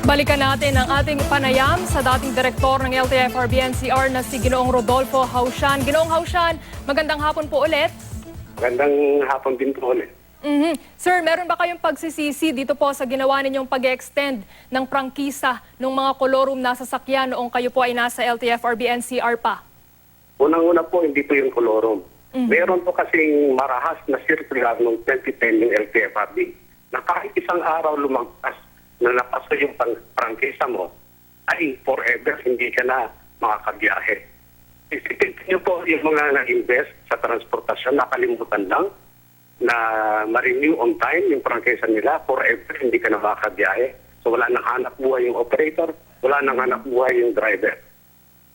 Balikan natin ang ating panayam sa dating direktor ng LTFRB-NCR na si Ginoong Rodolfo Hausian. Ginoong Hausian, magandang hapon po ulit. Magandang hapon din po ulit. Sir, meron ba kayong pagsisisi dito po sa ginawa ninyong pag-extend ng prangkisa ng mga kolorum na sasakyan noong kayo po ay nasa LTFRB-NCR pa? Unang-una po, hindi po yung kolorum. Meron po kasing marahas na circular noong 2010 ng LTFRB na kahit isang araw lumagpas na napaso yung prangkisa mo, ay forever hindi ka na makakabiyahe. Isipin niyo po yung mga na-invest sa transportasyon, nakalimutan lang na ma-renew on time yung prangkisa nila, forever hindi ka na makakabiyahe. So wala nang hanap buhay yung operator, wala nang hanap buhay yung driver.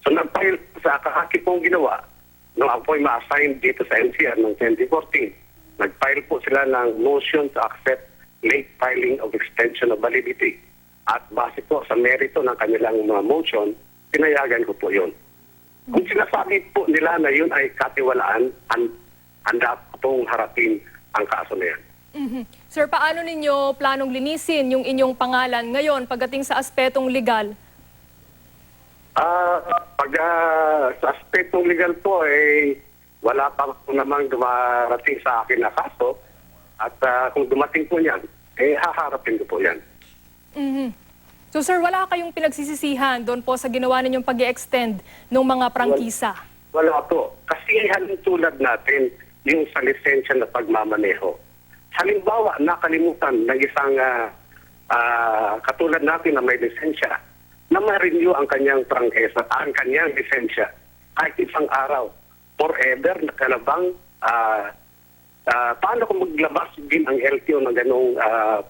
So nag-file sa kakaki pong ginawa, nung ako ay ma-assign dito sa NCR noong 2014, nag-file po sila ng motion to accept late filing of extension of validity. At base po sa merito ng kanilang mga motion, pinayagan ko po yun. Kung sinasabi po nila na yun ay katiwalaan, handa po pong harapin ang kaso na yan. Sir, paano ninyo planong linisin yung inyong pangalan ngayon pagdating sa aspetong legal? Sa aspetong legal po, wala pa po namang dumarating sa akin na kaso. At kung dumating po yan, haharapin ko po yan. So sir, wala kayong pinagsisisihan doon po sa ginawa ninyong pag-extend ng mga prangkisa? Wala po. Kasi tulad natin yung sa lisensya na pagmamaneho. Halimbawa, nakalimutan ng isang katulad natin na may lisensya na ma-renew ang kanyang prangkisa, ang kanyang lisensya kahit isang araw. Forever na kalabang paano kung maglabas din ang LTO ng ganong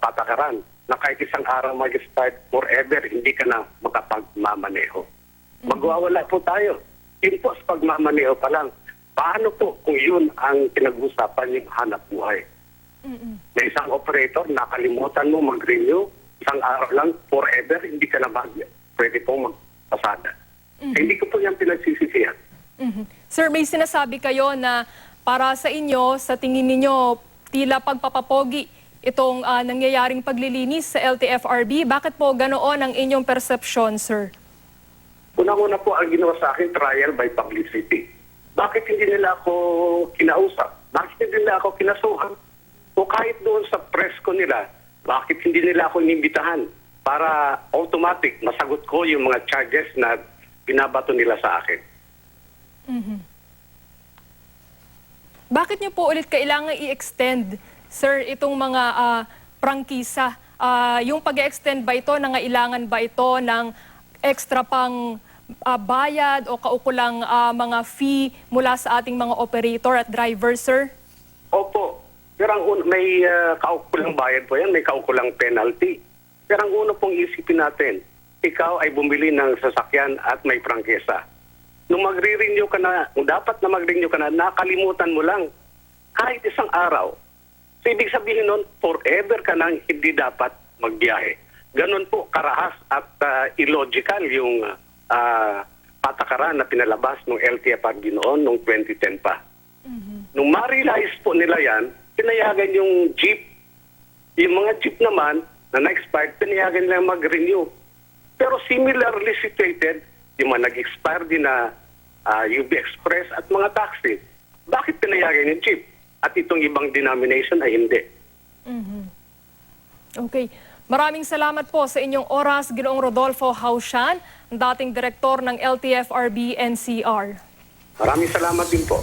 patakaran na kahit isang araw mag-start forever, hindi ka na makapagmamaneho. Magwawala po tayo. Yun po sa pagmamaneho pa lang. Paano po kung yun ang pinag-usapan yung hanap buhay? Na isang operator, nakalimutan mo mag-renew, isang araw lang, forever, hindi ka na pwede pong magpasada. Hindi ko po yan pinagsisisihan. Sir, may sinasabi kayo na para sa inyo, sa tingin ninyo, tila pagpapapogi itong nangyayaring paglilinis sa LTFRB. Bakit po ganoon ang inyong persepsyon, sir? Unang-una po ang ginawa sa akin, trial by publicity. Bakit hindi nila ako kinausap? Bakit hindi nila ako kinasuhan? O kahit doon sa press ko nila, bakit hindi nila ako inimbitahan para automatic masagot ko yung mga charges na binabato nila sa akin? Bakit niyo po ulit kailangan i-extend, sir, itong mga prangkisa? Yung pag-extend ba ito, nangailangan ba ito ng extra pang bayad o kaukulang mga fee mula sa ating mga operator at driver, sir? Opo. Pero may kaukulang bayad po yan, may kaukulang penalty. Pero ang uno pong isipin natin, ikaw ay bumili ng sasakyan at may prangkisa. Nung magre-renew ka na, kung dapat na mag-renew ka na, nakalimutan mo lang kahit isang araw. So, ibig sabihin nun, forever ka nang hindi dapat magbiyahe. Ganon po karahas at illogical yung patakaran na pinalabas ng LTFRB noon, noong 2010 pa. Nung ma-realize po nila yan, pinayagan yung jeep. Yung mga jeep naman na na-expired, pinayagan nila mag-renew. Pero similarly situated, yung mga nag-expire din na UB Express at mga taxi. Bakit pinayagan yung jeep? At itong ibang denomination ay hindi. Okay. Maraming salamat po sa inyong oras, Ginoong Rodolfo Hausian, ang dating direktor ng LTFRB-NCR. Maraming salamat din po.